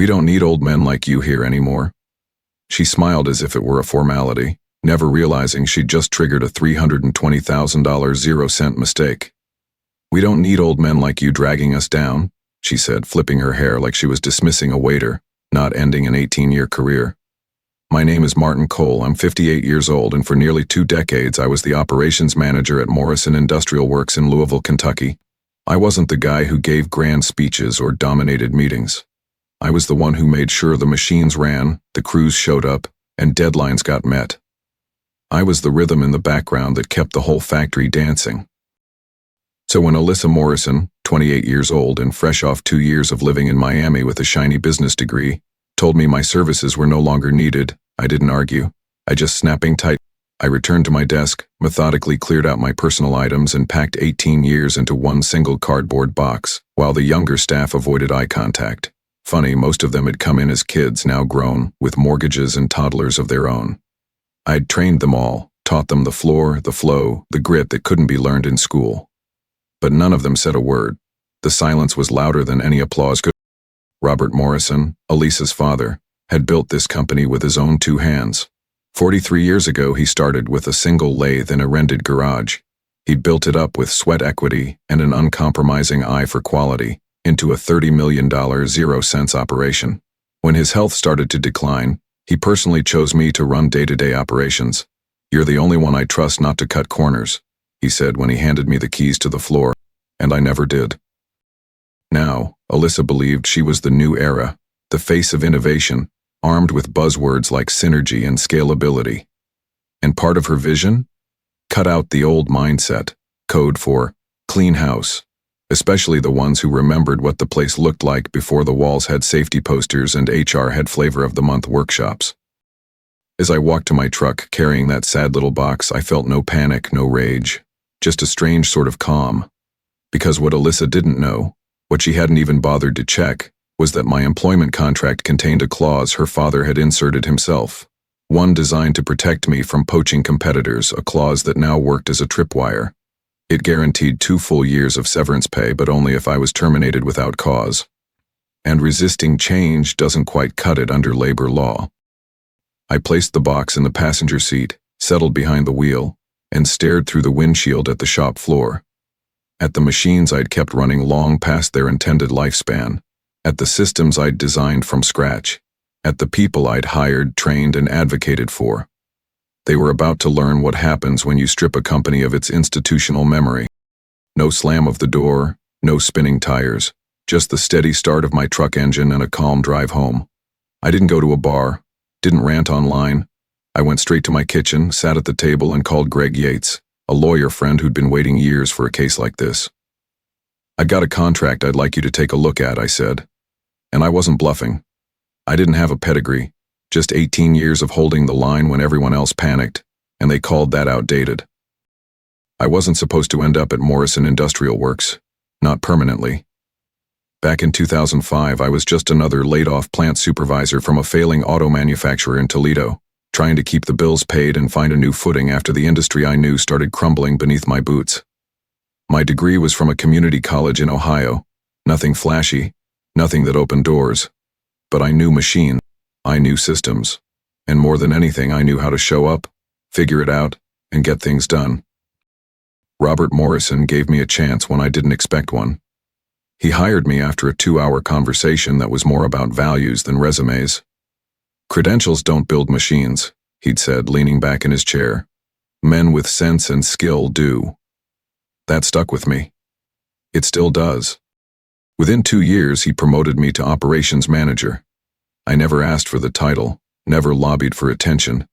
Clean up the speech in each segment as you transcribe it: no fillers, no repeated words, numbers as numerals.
We don't need old men like you here anymore." She smiled as if it were a formality, never realizing she'd just triggered a $320,000 0-cent mistake. "We don't need old men like you dragging us down," she said, flipping her hair like she was dismissing a waiter, not ending an 18-year career. "My name is Martin Cole. I'm 58 years old, and for nearly 2 decades I was the operations manager at Morrison Industrial Works in Louisville, Kentucky. I wasn't the guy who gave grand speeches or dominated meetings. I was the one who made sure the machines ran, the crews showed up, and deadlines got met. I was the rhythm in the background that kept the whole factory dancing." So when Alyssa Morrison, 28 years old and fresh off 2 years of living in Miami with a shiny business degree, told me my services were no longer needed, I didn't argue. I just snapping tight. I returned to my desk, methodically cleared out my personal items and packed 18 years into one single cardboard box, while the younger staff avoided eye contact. Funny, most of them had come in as kids, now grown, with mortgages and toddlers of their own. I'd trained them all, taught them the floor, the flow, the grit that couldn't be learned in school. But none of them said a word. The silence was louder than any applause could. Robert Morrison, Elisa's father, had built this company with his own 2 hands. 43 years ago he started with a single lathe in a rented garage. He'd built it up with sweat equity and an uncompromising eye for quality into a $30 million 0-cents operation. When his health started to decline, he personally chose me to run day-to-day operations. "You're the only one I trust not to cut corners," he said when he handed me the keys to the floor, and I never did. Now, Alyssa believed she was the new era, the face of innovation, armed with buzzwords like synergy and scalability. And part of her vision? Cut out the old mindset, code for clean house, especially the ones who remembered what the place looked like before the walls had safety posters and HR had flavor of the month workshops. As I walked to my truck carrying that sad little box, I felt no panic, no rage, just a strange sort of calm. Because what Alyssa didn't know, what she hadn't even bothered to check, was that my employment contract contained a clause her father had inserted himself. One designed to protect me from poaching competitors, a clause that now worked as a tripwire. It guaranteed 2 full years of severance pay, but only if I was terminated without cause. And resisting change doesn't quite cut it under labor law. I placed the box in the passenger seat, settled behind the wheel, and stared through the windshield at the shop floor. At the machines I'd kept running long past their intended lifespan. At the systems I'd designed from scratch. At the people I'd hired, trained, and advocated for. They were about to learn what happens when you strip a company of its institutional memory. No slam of the door, no spinning tires, just the steady start of my truck engine and a calm drive home. I didn't go to a bar, didn't rant online. I went straight to my kitchen, sat at the table, and called Greg Yates, a lawyer friend who'd been waiting years for a case like this. "I've got a contract I'd like you to take a look at," I said. And I wasn't bluffing. I didn't have a pedigree, just 18 years of holding the line when everyone else panicked, and they called that outdated. I wasn't supposed to end up at Morrison Industrial Works, not permanently. Back in 2005, I was just another laid-off plant supervisor from a failing auto manufacturer in Toledo, trying to keep the bills paid and find a new footing after the industry I knew started crumbling beneath my boots. My degree was from a community college in Ohio, nothing flashy, nothing that opened doors. But I knew machines, I knew systems, and more than anything I knew how to show up, figure it out, and get things done. Robert Morrison gave me a chance when I didn't expect one. He hired me after a 2-hour conversation that was more about values than resumes. "Credentials don't build machines," he'd said, leaning back in his chair. "Men with sense and skill do." That stuck with me. It still does. Within 2 years, he promoted me to operations manager. I never asked for the title, never lobbied for attention.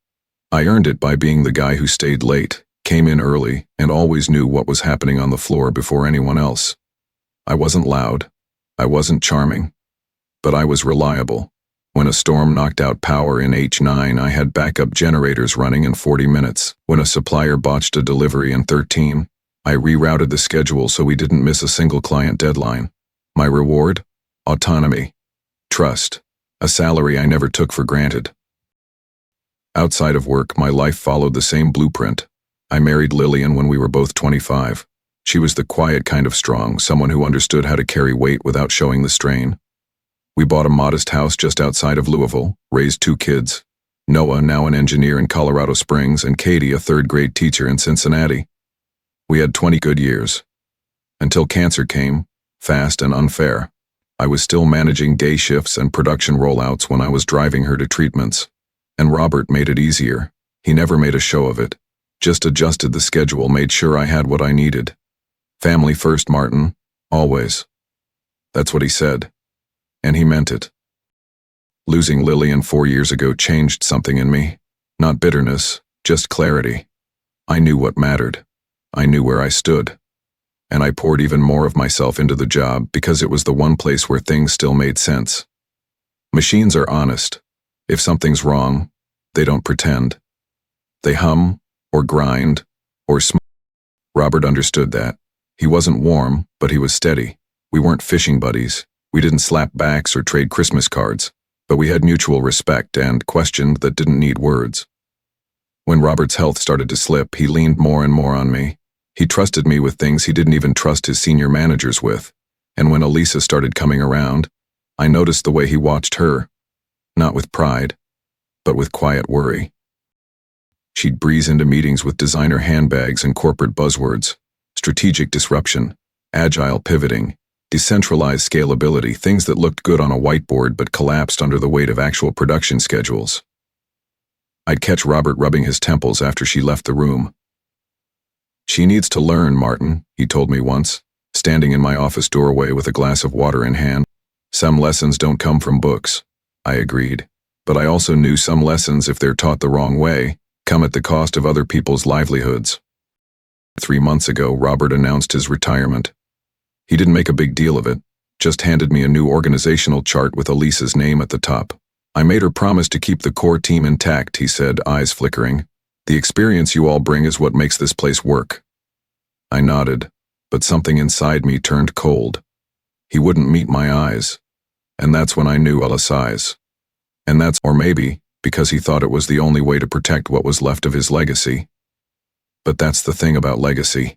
I earned it by being the guy who stayed late, came in early, and always knew what was happening on the floor before anyone else. I wasn't loud. I wasn't charming. But I was reliable. When a storm knocked out power in H9, I had backup generators running in 40 minutes. When a supplier botched a delivery in 13, I rerouted the schedule so we didn't miss a single client deadline. My reward? Autonomy. Trust. A salary I never took for granted. Outside of work, my life followed the same blueprint. I married Lillian when we were both 25. She was the quiet kind of strong, someone who understood how to carry weight without showing the strain. We bought a modest house just outside of Louisville, raised 2 kids. Noah, now an engineer in Colorado Springs, and Katie, a 3rd-grade teacher in Cincinnati. We had 20 good years. Until cancer came, fast and unfair. I was still managing day shifts and production rollouts when I was driving her to treatments. And Robert made it easier. He never made a show of it. Just adjusted the schedule, made sure I had what I needed. Family first, Martin. Always. That's what he said. And he meant it. Losing Lillian 4 years ago changed something in me. Not bitterness, just clarity. I knew what mattered. I knew where I stood. And I poured even more of myself into the job because it was the one place where things still made sense. Machines are honest. If something's wrong, they don't pretend. They hum, or grind, or smoke. Robert understood that. He wasn't warm, but he was steady. We weren't fishing buddies. We didn't slap backs or trade Christmas cards, but we had mutual respect and questioned that didn't need words. When Robert's health started to slip, he leaned more and more on me. He trusted me with things he didn't even trust his senior managers with. And when Elisa started coming around, I noticed the way he watched her. Not with pride, but with quiet worry. She'd breeze into meetings with designer handbags and corporate buzzwords, strategic disruption, agile pivoting, decentralized scalability, things that looked good on a whiteboard but collapsed under the weight of actual production schedules. I'd catch Robert rubbing his temples after she left the room. "She needs to learn, Martin," he told me once, standing in my office doorway with a glass of water in hand. "Some lessons don't come from books," I agreed. But I also knew some lessons, if they're taught the wrong way, come at the cost of other people's livelihoods. 3 months ago, Robert announced his retirement. He didn't make a big deal of it, just handed me a new organizational chart with Elisa's name at the top. "I made her promise to keep the core team intact," he said, eyes flickering. "The experience you all bring is what makes this place work." I nodded, but something inside me turned cold. He wouldn't meet my eyes. And that's when I knew Elisa's. And that's, or maybe, because he thought it was the only way to protect what was left of his legacy. But that's the thing about legacy.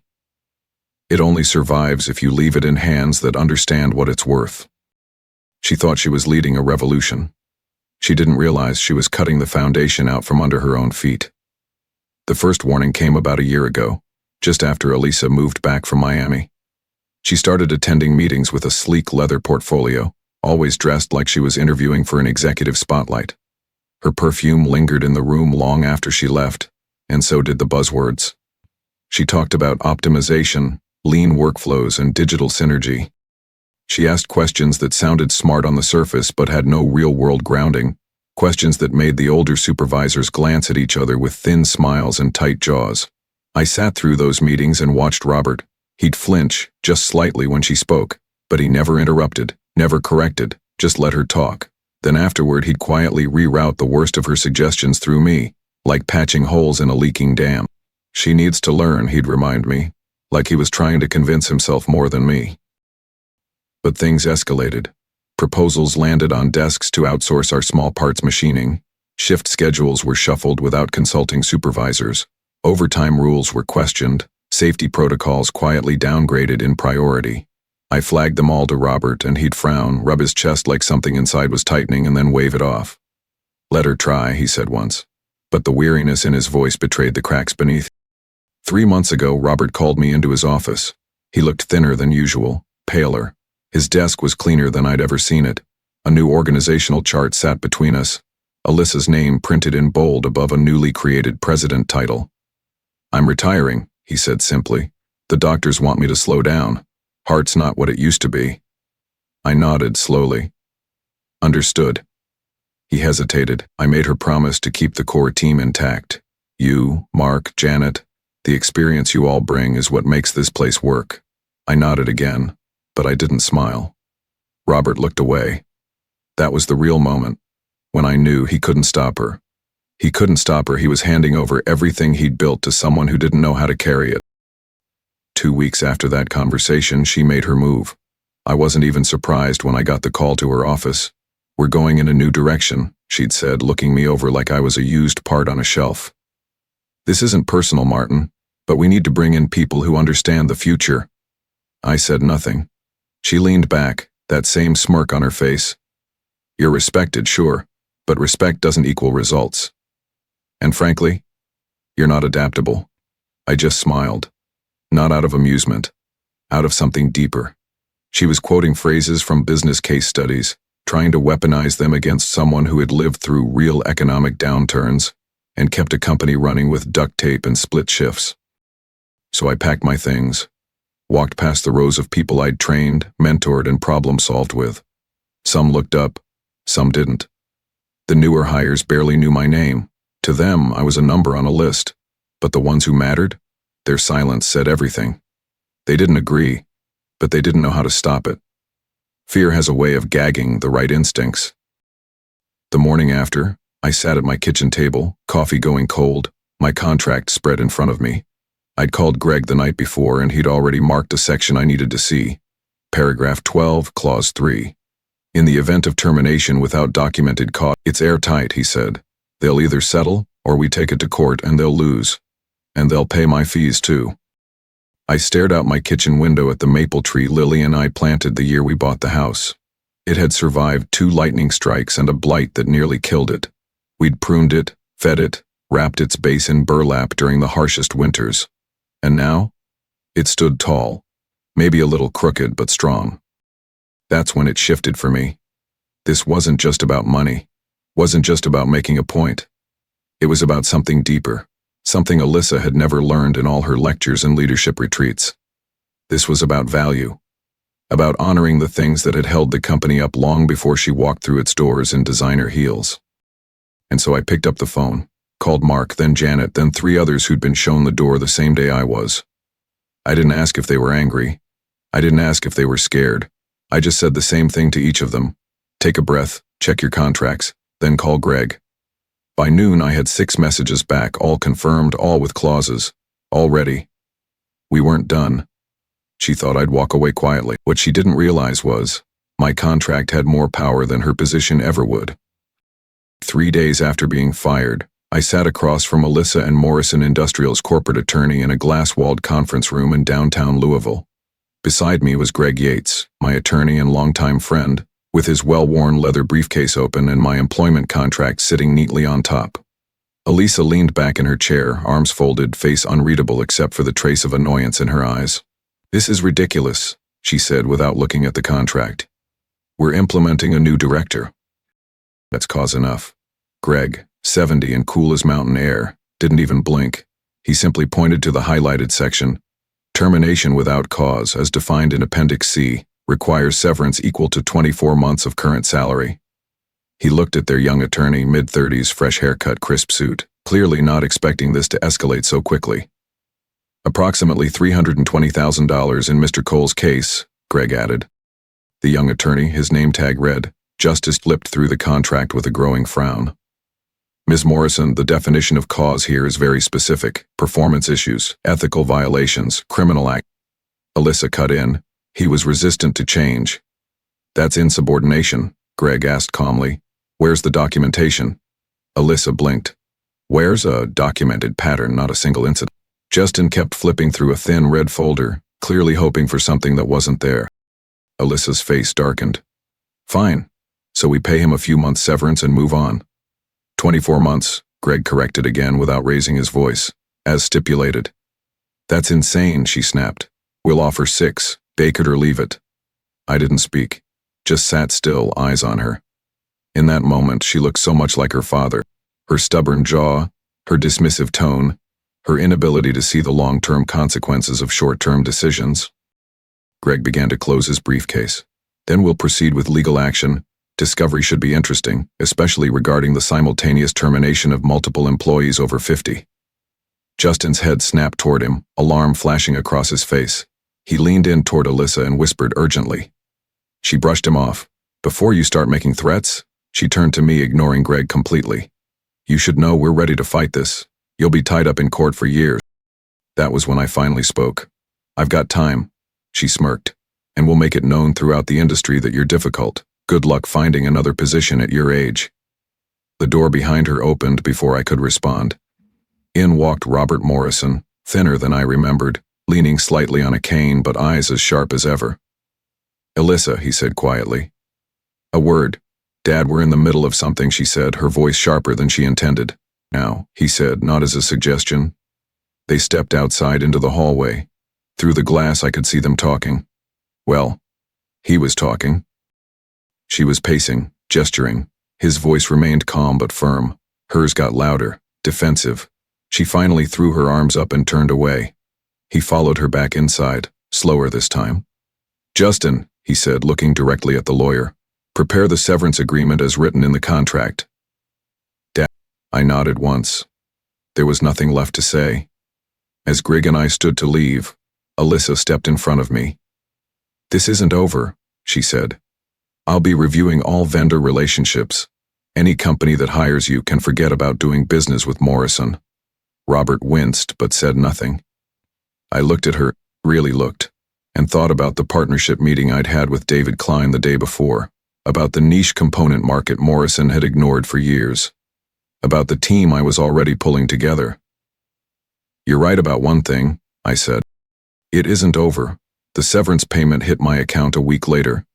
It only survives if you leave it in hands that understand what it's worth. She thought she was leading a revolution. She didn't realize she was cutting the foundation out from under her own feet. The first warning came about a year ago, just after Elisa moved back from Miami. She started attending meetings with a sleek leather portfolio, always dressed like she was interviewing for an executive spotlight. Her perfume lingered in the room long after she left, and so did the buzzwords. She talked about optimization, lean workflows, and digital synergy. She asked questions that sounded smart on the surface but had no real-world grounding, questions that made the older supervisors glance at each other with thin smiles and tight jaws. I sat through those meetings and watched Robert. He'd flinch, just slightly when she spoke, but he never interrupted, never corrected, just let her talk. Then afterward he'd quietly reroute the worst of her suggestions through me, like patching holes in a leaking dam. "She needs to learn," he'd remind me, like he was trying to convince himself more than me. But things escalated. Proposals landed on desks to outsource our small parts machining. Shift schedules were shuffled without consulting supervisors. Overtime rules were questioned. Safety protocols quietly downgraded in priority. I flagged them all to Robert, and he'd frown, rub his chest like something inside was tightening, and then wave it off. "Let her try," he said once. But the weariness in his voice betrayed the cracks beneath. 3 months ago, Robert called me into his office. He looked thinner than usual, paler. His desk was cleaner than I'd ever seen it. A new organizational chart sat between us. Elisa's name printed in bold above a newly created president title. "I'm retiring," he said simply. "The doctors want me to slow down. Heart's not what it used to be." I nodded slowly. "Understood." He hesitated. "I made her promise to keep the core team intact. You, Mark, Janet, the experience you all bring is what makes this place work." I nodded again, but I didn't smile. Robert looked away. That was the real moment, when I knew he couldn't stop her. He couldn't stop her. He was handing over everything he'd built to someone who didn't know how to carry it. 2 weeks after that conversation, she made her move. I wasn't even surprised when I got the call to her office. "We're going in a new direction," she'd said, looking me over like I was a used part on a shelf. "This isn't personal, Martin, but we need to bring in people who understand the future." I said nothing. She leaned back, that same smirk on her face. You're respected, sure, but respect doesn't equal results. And frankly, you're not adaptable. I just smiled. Not out of amusement. Out of something deeper. She was quoting phrases from business case studies, trying to weaponize them against someone who had lived through real economic downturns and kept a company running with duct tape and split shifts. So I packed my things, walked past the rows of people I'd trained, mentored, and problem-solved with. Some looked up, some didn't. The newer hires barely knew my name. To them, I was a number on a list. But the ones who mattered, their silence said everything. They didn't agree, but they didn't know how to stop it. Fear has a way of gagging the right instincts. The morning after, I sat at my kitchen table, coffee going cold, my contract spread in front of me. I'd called Greg the night before and he'd already marked a section I needed to see. Paragraph 12, Clause 3. In the event of termination without documented cause, it's airtight, he said. They'll either settle, or we take it to court and they'll lose. And they'll pay my fees too. I stared out my kitchen window at the maple tree Lily and I planted the year we bought the house. It had survived 2 lightning strikes and a blight that nearly killed it. We'd pruned it, fed it, wrapped its base in burlap during the harshest winters. And now? It stood tall, maybe a little crooked but strong. That's when it shifted for me. This wasn't just about money, wasn't just about making a point. It was about something deeper, something Alyssa had never learned in all her lectures and leadership retreats. This was about value, about honoring the things that had held the company up long before she walked through its doors in designer heels. And so I picked up the phone, called Mark, then Janet, then 3 others who'd been shown the door the same day I was. I didn't ask if they were angry. I didn't ask if they were scared. I just said the same thing to each of them. Take a breath, check your contracts, then call Greg. By noon, I had 6 messages back, all confirmed, all with clauses. All ready. We weren't done. She thought I'd walk away quietly. What she didn't realize was, my contract had more power than her position ever would. 3 days after being fired, I sat across from Alyssa and Morrison Industrial's corporate attorney in a glass-walled conference room in downtown Louisville. Beside me was Greg Yates, my attorney and longtime friend, with his well-worn leather briefcase open and my employment contract sitting neatly on top. Alyssa leaned back in her chair, arms folded, face unreadable except for the trace of annoyance in her eyes. "This is ridiculous," she said without looking at the contract. "We're implementing a new director." That's cause enough. Greg, 70 and cool as mountain air, didn't even blink. He simply pointed to the highlighted section. Termination without cause, as defined in Appendix C, requires severance equal to 24 months of current salary. He looked at their young attorney, mid-30s, fresh haircut, crisp suit, clearly not expecting this to escalate so quickly. "Approximately $320,000 in Mr. Cole's case," Greg added. The young attorney, his name tag read, Justice, flipped through the contract with a growing frown. "Ms. Morrison, the definition of cause here is very specific. Performance issues, ethical violations, criminal act." Alyssa cut in. He was resistant to change. "That's insubordination," Greg asked calmly. "Where's the documentation?" Alyssa blinked. "Where's a documented pattern, not a single incident?" Justin kept flipping through a thin red folder, clearly hoping for something that wasn't there. Alyssa's face darkened. "Fine. So we pay him a few months severance and move on." 24 months, Greg corrected again without raising his voice, as stipulated. "That's insane," she snapped. "We'll offer 6, bake it or leave it." I didn't speak, just sat still, eyes on her. In that moment, she looked so much like her father. Her stubborn jaw, her dismissive tone, her inability to see the long-term consequences of short-term decisions. Greg began to close his briefcase. "Then we'll proceed with legal action. Discovery should be interesting, especially regarding the simultaneous termination of multiple employees over 50. Justin's head snapped toward him, alarm flashing across his face. He leaned in toward Alyssa and whispered urgently. She brushed him off. "Before you start making threats," she turned to me, ignoring Greg completely. "You should know we're ready to fight this. You'll be tied up in court for years." That was when I finally spoke. "I've got time," she smirked, "and we'll make it known throughout the industry that you're difficult. Good luck finding another position at your age." The door behind her opened before I could respond. In walked Robert Morrison, thinner than I remembered, leaning slightly on a cane but eyes as sharp as ever. "Alyssa," he said quietly. "A word. Dad, we're in the middle of something, she said, her voice sharper than she intended. Now, he said, not as a suggestion. They stepped outside into the hallway. Through the glass I could see them talking. Well, he was talking. She was pacing, gesturing. His voice remained calm but firm. Hers got louder, defensive. She finally threw her arms up and turned away. He followed her back inside, slower this time. Justin, he said, looking directly at the lawyer, prepare the severance agreement as written in the contract. Dad, I nodded once. There was nothing left to say. As Greg and I stood to leave, Alyssa stepped in front of me. This isn't over, she said. I'll be reviewing all vendor relationships. Any company that hires you can forget about doing business with Morrison. Robert winced but said nothing. I looked at her, really looked, and thought about the partnership meeting I'd had with David Klein the day before, about the niche component market Morrison had ignored for years, about the team I was already pulling together. You're right about one thing, I said. It isn't over. The severance payment hit my account a week later.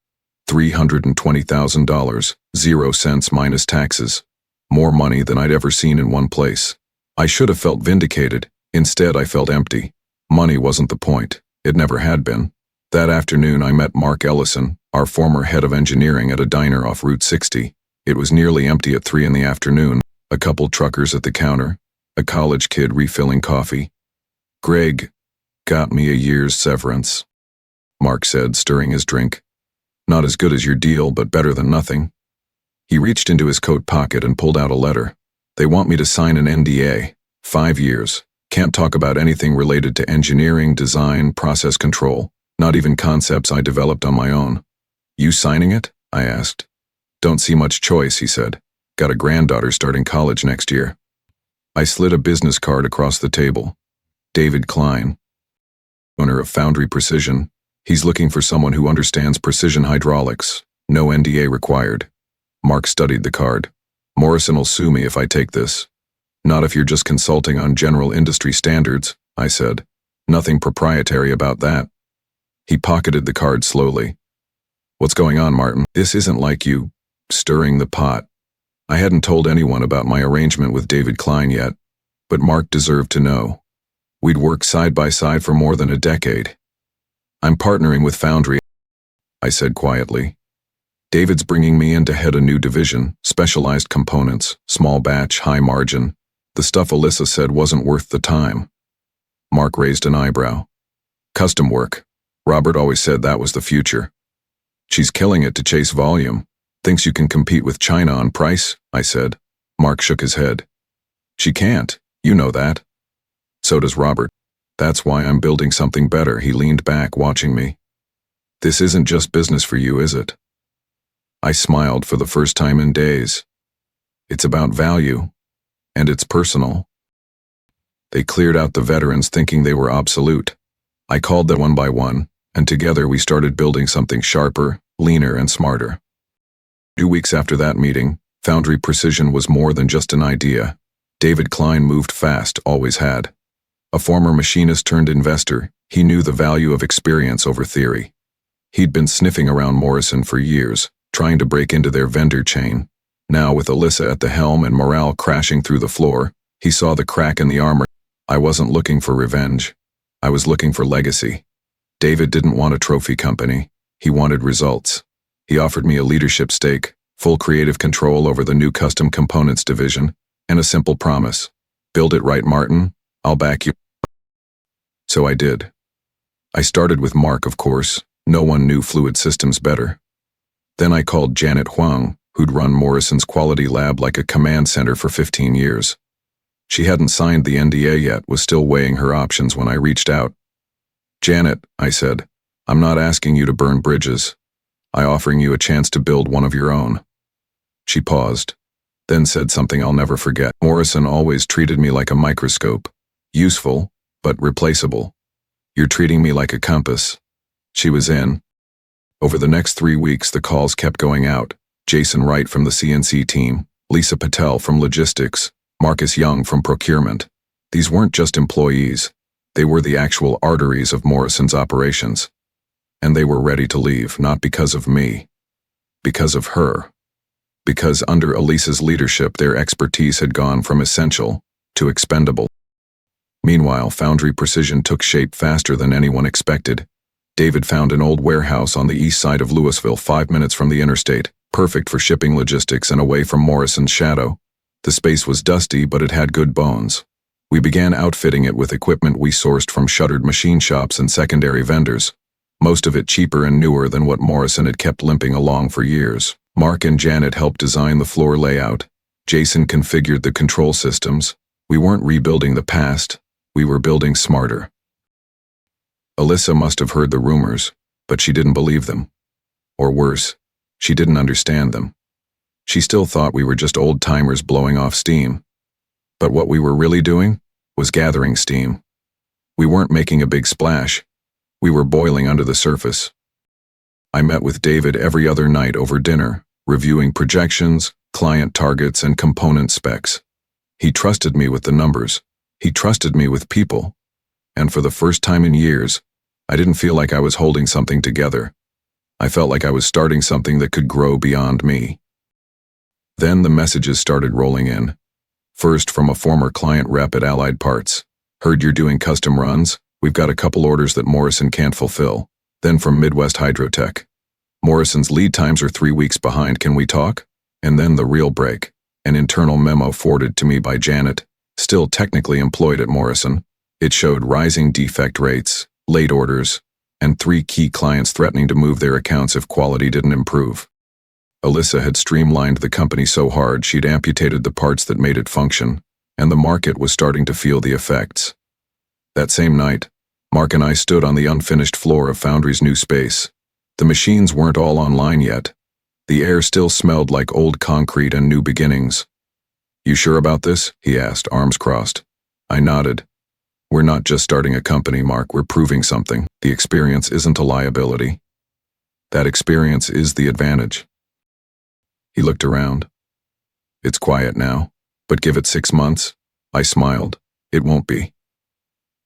$320,000, 0 cents minus taxes. More money than I'd ever seen in one place. I should have felt vindicated. Instead, I felt empty. Money wasn't the point. It never had been. That afternoon, I met Mark Ellison, our former head of engineering, at a diner off Route 60. It was nearly empty at 3 in the afternoon. A couple truckers at the counter. A college kid refilling coffee. Greg got me a year's severance, Mark said, stirring his drink. Not as good as your deal, but better than nothing. He reached into his coat pocket and pulled out a letter. They want me to sign an NDA. 5 years. Can't talk about anything related to engineering, design, process control. Not even concepts I developed on my own. You signing it? I asked. Don't see much choice, he said. Got a granddaughter starting college next year. I slid a business card across the table. David Klein, owner of Foundry Precision. He's looking for someone who understands precision hydraulics. No NDA required. Mark studied the card. Morrison will sue me if I take this. Not if you're just consulting on general industry standards, I said. Nothing proprietary about that. He pocketed the card slowly. What's going on, Martin? This isn't like you stirring the pot. I hadn't told anyone about my arrangement with David Klein yet, but Mark deserved to know. We'd worked side by side for more than a decade. I'm partnering with Foundry, I said quietly. David's bringing me in to head a new division, specialized components, small batch, high margin. The stuff Alyssa said wasn't worth the time. Mark raised an eyebrow. Custom work. Robert always said that was the future. She's killing it to chase volume. Thinks you can compete with China on price, I said. Mark shook his head. She can't, you know that. So does Robert. That's why I'm building something better. He leaned back, watching me. This isn't just business for you, is it? I smiled for the first time in days. It's about value, and it's personal. They cleared out the veterans thinking they were obsolete. I called them one by one, and together we started building something sharper, leaner, and smarter. 2 weeks after that meeting, Foundry Precision was more than just an idea. David Klein moved fast, always had. A former machinist turned investor, he knew the value of experience over theory. He'd been sniffing around Morrison for years, trying to break into their vendor chain. Now, with Alyssa at the helm and morale crashing through the floor, he saw the crack in the armor. I wasn't looking for revenge. I was looking for legacy. David didn't want a trophy company. He wanted results. He offered me a leadership stake, full creative control over the new custom components division, and a simple promise. Build it right, Martin. I'll back you. So I did. I started with Mark, of course. No one knew fluid systems better. Then I called Janet Huang, who'd run Morrison's quality lab like a command center for 15 years. She hadn't signed the NDA yet, was still weighing her options when I reached out. Janet, I said, I'm not asking you to burn bridges. I'm offering you a chance to build one of your own. She paused, then said something I'll never forget. Morrison always treated me like a microscope. Useful, but replaceable. You're treating me like a compass. She was in. Over the next 3 weeks, the calls kept going out. Jason Wright from the CNC team, Lisa Patel from logistics, Marcus Young from procurement. These weren't just employees. They were the actual arteries of Morrison's operations. And they were ready to leave, not because of me. Because of her. Because under Elisa's leadership, their expertise had gone from essential to expendable. Meanwhile, Foundry Precision took shape faster than anyone expected. David found an old warehouse on the east side of Louisville, 5 minutes from the interstate, perfect for shipping logistics and away from Morrison's shadow. The space was dusty, but it had good bones. We began outfitting it with equipment we sourced from shuttered machine shops and secondary vendors, most of it cheaper and newer than what Morrison had kept limping along for years. Mark and Janet helped design the floor layout. Jason configured the control systems. We weren't rebuilding the past, we were building smarter. Elisa must have heard the rumors, but she didn't believe them. Or worse, she didn't understand them. She still thought we were just old-timers blowing off steam. But what we were really doing was gathering steam. We weren't making a big splash. We were boiling under the surface. I met with David every other night over dinner, reviewing projections, client targets, and component specs. He trusted me with the numbers. He trusted me with people. And for the first time in years, I didn't feel like I was holding something together. I felt like I was starting something that could grow beyond me. Then the messages started rolling in. First from a former client rep at Allied Parts. Heard you're doing custom runs? We've got a couple orders that Morrison can't fulfill. Then from Midwest Hydrotech. Morrison's lead times are 3 weeks behind, can we talk? And then the real break. An internal memo forwarded to me by Janet, still technically employed at Morrison. It showed rising defect rates, late orders, and 3 key clients threatening to move their accounts if quality didn't improve. Elisa had streamlined the company so hard she'd amputated the parts that made it function, and the market was starting to feel the effects. That same night, Mark and I stood on the unfinished floor of Foundry's new space. The machines weren't all online yet. The air still smelled like old concrete and new beginnings. "You sure about this?" he asked, arms crossed. I nodded. "We're not just starting a company, Mark, we're proving something. The experience isn't a liability. That experience is the advantage." He looked around. "It's quiet now, but give it 6 months." I smiled. "It won't be."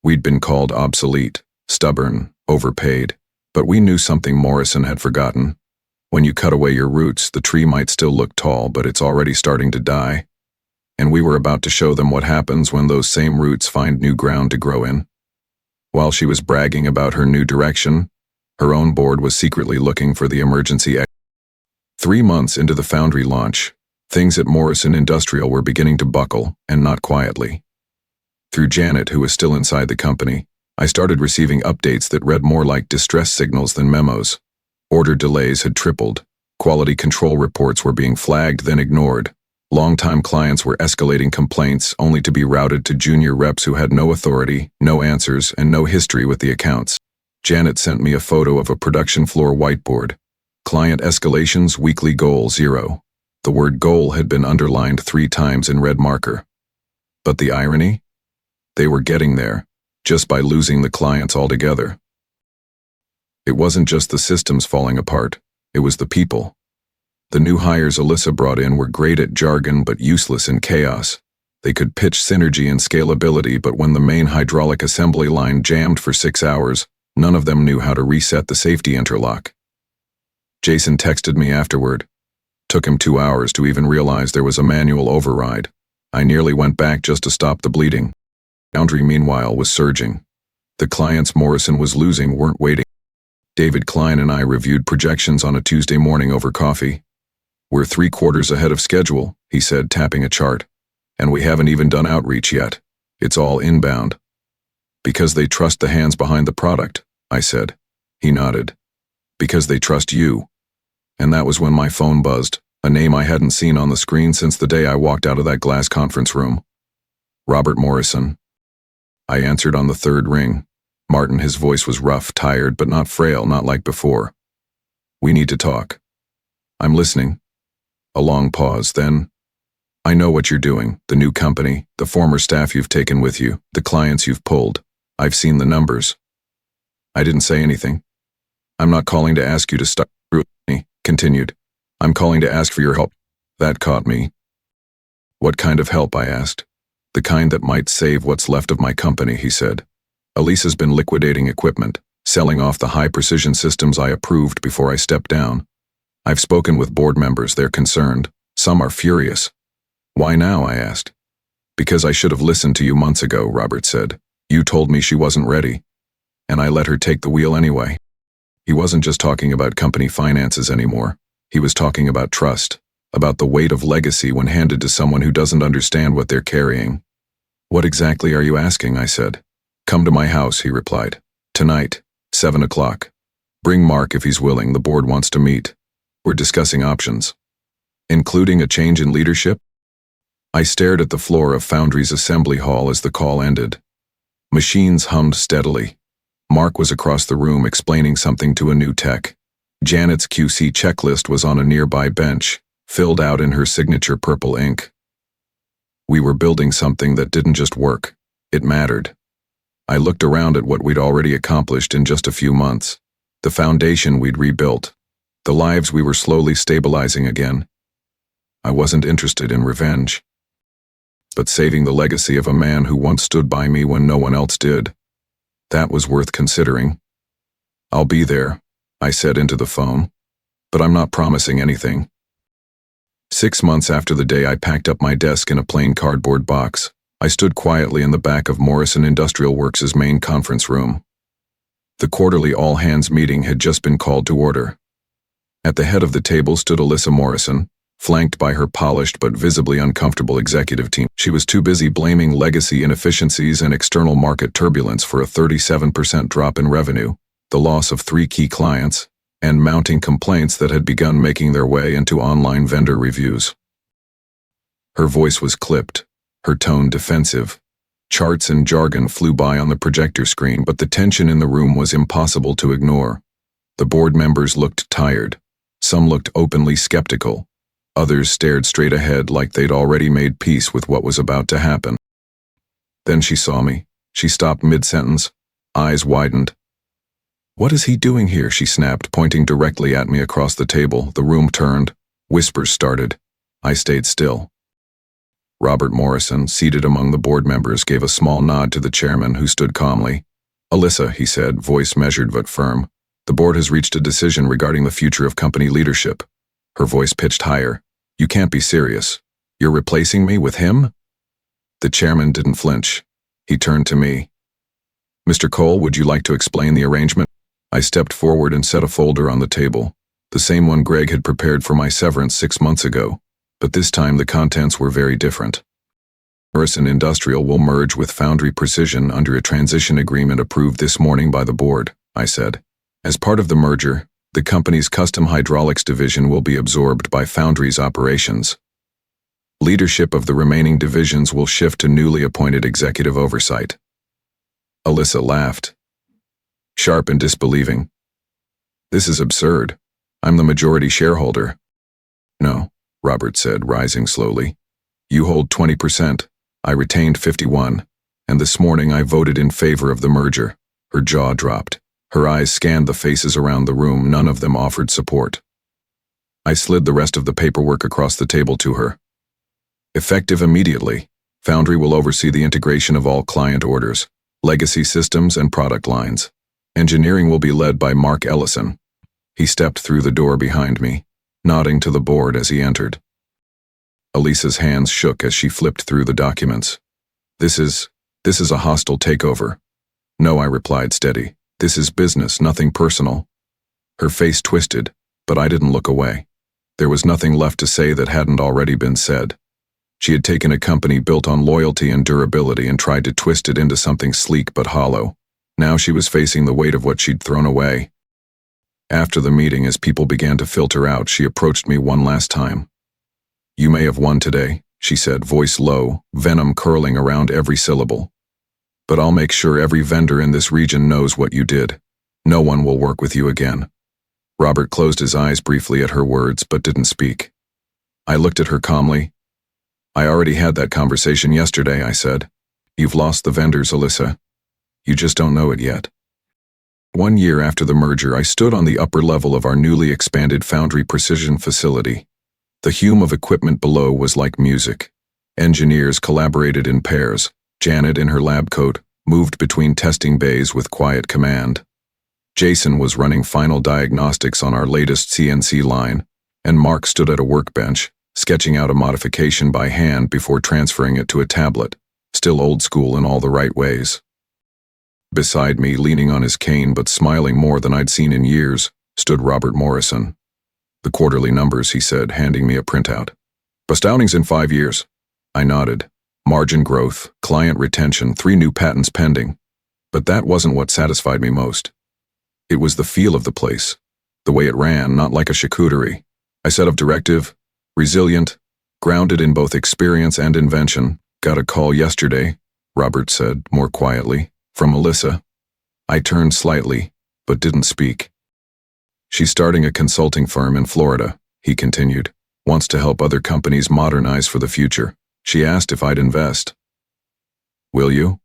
We'd been called obsolete, stubborn, overpaid, but we knew something Morrison had forgotten. When you cut away your roots, the tree might still look tall, but it's already starting to die. And we were about to show them what happens when those same roots find new ground to grow in. While she was bragging about her new direction, her own board was secretly looking for the emergency exit. 3 months into the Foundry launch, things at Morrison Industrial were beginning to buckle, and not quietly. Through Janet, who was still inside the company, I started receiving updates that read more like distress signals than memos. Order delays had tripled. Quality control reports were being flagged, then ignored. Longtime clients were escalating complaints only to be routed to junior reps who had no authority, no answers, and no history with the accounts. Janet sent me a photo of a production floor whiteboard. Client escalations, weekly goal 0. The word goal had been underlined 3 times in red marker. But the irony? They were getting there, just by losing the clients altogether. It wasn't just the systems falling apart, it was the people. The new hires Elisa brought in were great at jargon but useless in chaos. They could pitch synergy and scalability, but when the main hydraulic assembly line jammed for 6 hours, none of them knew how to reset the safety interlock. Jason texted me afterward. Took him 2 hours to even realize there was a manual override. I nearly went back just to stop the bleeding. Foundry, meanwhile, was surging. The clients Morrison was losing weren't waiting. David Klein and I reviewed projections on a Tuesday morning over coffee. "We're 3/4 ahead of schedule," he said, tapping a chart. "And we haven't even done outreach yet. It's all inbound." "Because they trust the hands behind the product," I said. He nodded. "Because they trust you." And that was when my phone buzzed, a name I hadn't seen on the screen since the day I walked out of that glass conference room. Robert Morrison. I answered on the 3rd ring. Martin, his voice was rough, tired, but not frail, not like before. "We need to talk." "I'm listening." A long pause, then, "I know what you're doing, the new company, the former staff you've taken with you, the clients you've pulled. I've seen the numbers." I didn't say anything. "I'm not calling to ask you to stop," he continued. "I'm calling to ask for your help." That caught me. "What kind of help?" I asked. "The kind that might save what's left of my company," he said. "Elisa's been liquidating equipment, selling off the high-precision systems I approved before I stepped down. I've spoken with board members, they're concerned. Some are furious. Why now, I asked. Because I should have listened to you months ago, Robert said. You told me she wasn't ready. And I let her take the wheel anyway. He wasn't just talking about company finances anymore. He was talking about trust, about the weight of legacy when handed to someone who doesn't understand what they're carrying. What exactly are you asking, I said. Come to my house, he replied. Tonight, 7 o'clock. Bring Mark if he's willing, the board wants to meet. We're discussing options. Including a change in leadership? I stared at the floor of Foundry's assembly hall as the call ended. Machines hummed steadily. Mark was across the room explaining something to a new tech. Janet's QC checklist was on a nearby bench, filled out in her signature purple ink. We were building something that didn't just work, it mattered. I looked around at what we'd already accomplished in just a few months. The foundation we'd rebuilt. The lives we were slowly stabilizing again. I wasn't interested in revenge. But saving the legacy of a man who once stood by me when no one else did. That was worth considering. I'll be there, I said into the phone. But I'm not promising anything. 6 months after the day I packed up my desk in a plain cardboard box, I stood quietly in the back of Morrison Industrial Works' main conference room. The quarterly all-hands meeting had just been called to order. At the head of the table stood Alyssa Morrison, flanked by her polished but visibly uncomfortable executive team. She was too busy blaming legacy inefficiencies and external market turbulence for a 37% drop in revenue, the loss of 3 key clients, and mounting complaints that had begun making their way into online vendor reviews. Her voice was clipped, her tone defensive. Charts and jargon flew by on the projector screen, but the tension in the room was impossible to ignore. The board members looked tired. Some looked openly skeptical. Others stared straight ahead like they'd already made peace with what was about to happen. Then she saw me. She stopped mid-sentence, eyes widened. "What is he doing here?" she snapped, pointing directly at me across the table. The room turned. Whispers started. I stayed still. Robert Morrison, seated among the board members, gave a small nod to the chairman, who stood calmly. "Alyssa," he said, voice measured but firm, "the board has reached a decision regarding the future of company leadership." Her voice pitched higher. "You can't be serious. You're replacing me with him?" The chairman didn't flinch. He turned to me. "Mr. Cole, would you like to explain the arrangement?" I stepped forward and set a folder on the table, the same one Greg had prepared for my severance 6 months ago, but this time the contents were very different. Morrison Industrial will merge with Foundry Precision under a transition agreement approved this morning by the board, I said. As part of the merger, the company's custom hydraulics division will be absorbed by Foundry's operations. Leadership of the remaining divisions will shift to newly appointed executive oversight. Alyssa laughed, sharp and disbelieving. "This is absurd. I'm the majority shareholder." "No," Robert said, rising slowly. "You hold 20%. I retained 51%, and this morning I voted in favor of the merger." Her jaw dropped. Her eyes scanned the faces around the room. None of them offered support. I slid the rest of the paperwork across the table to her. "Effective immediately, Foundry will oversee the integration of all client orders, legacy systems, and product lines. Engineering will be led by Mark Ellison." He stepped through the door behind me, nodding to the board as he entered. Alyssa's hands shook as she flipped through the documents. This is a hostile takeover." "No," I replied, steady. "This is business, nothing personal." Her face twisted, but I didn't look away. There was nothing left to say that hadn't already been said. She had taken a company built on loyalty and durability and tried to twist it into something sleek but hollow. Now she was facing the weight of what she'd thrown away. After the meeting, as people began to filter out, she approached me one last time. "You may have won today," she said, voice low, venom curling around every syllable. "But I'll make sure every vendor in this region knows what you did. No one will work with you again." Robert closed his eyes briefly at her words, but didn't speak. I looked at her calmly. "I already had that conversation yesterday," I said. "You've lost the vendors, Alyssa. You just don't know it yet." 1 year after the merger, I stood on the upper level of our newly expanded Foundry Precision facility. The hum of equipment below was like music. Engineers collaborated in pairs. Janet, in her lab coat, moved between testing bays with quiet command. Jason was running final diagnostics on our latest CNC line, and Mark stood at a workbench, sketching out a modification by hand before transferring it to a tablet, still old school in all the right ways. Beside me, leaning on his cane but smiling more than I'd seen in years, stood Robert Morrison. "The quarterly numbers," he said, handing me a printout. "Astounding's in 5 years." I nodded. Margin growth, client retention, 3 new patents pending. But that wasn't what satisfied me most. It was the feel of the place. The way it ran, not like a charcuterie. I said of directive, resilient, grounded in both experience and invention. "Got a call yesterday," Robert said, more quietly, "from Melissa." I turned slightly, but didn't speak. "She's starting a consulting firm in Florida," he continued. "Wants to help other companies modernize for the future. She asked if I'd invest." "Will you?"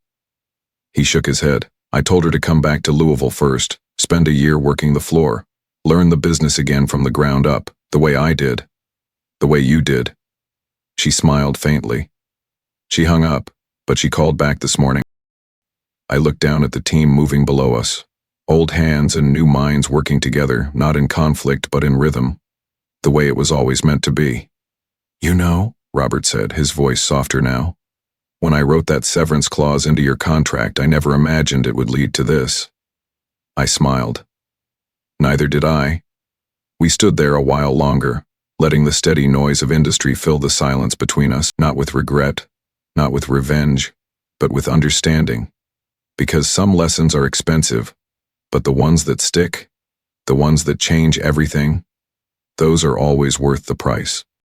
He shook his head. "I told her to come back to Louisville first, spend a year working the floor, learn the business again from the ground up, the way I did. The way you did." She smiled faintly. She hung up, but she called back this morning. I looked down at the team moving below us. Old hands and new minds working together, not in conflict but in rhythm. The way it was always meant to be. "You know," Robert said, his voice softer now, "when I wrote that severance clause into your contract, I never imagined it would lead to this." I smiled. Neither did I. We stood there a while longer, letting the steady noise of industry fill the silence between us, not with regret, not with revenge, but with understanding. Because some lessons are expensive, but the ones that stick, the ones that change everything, those are always worth the price.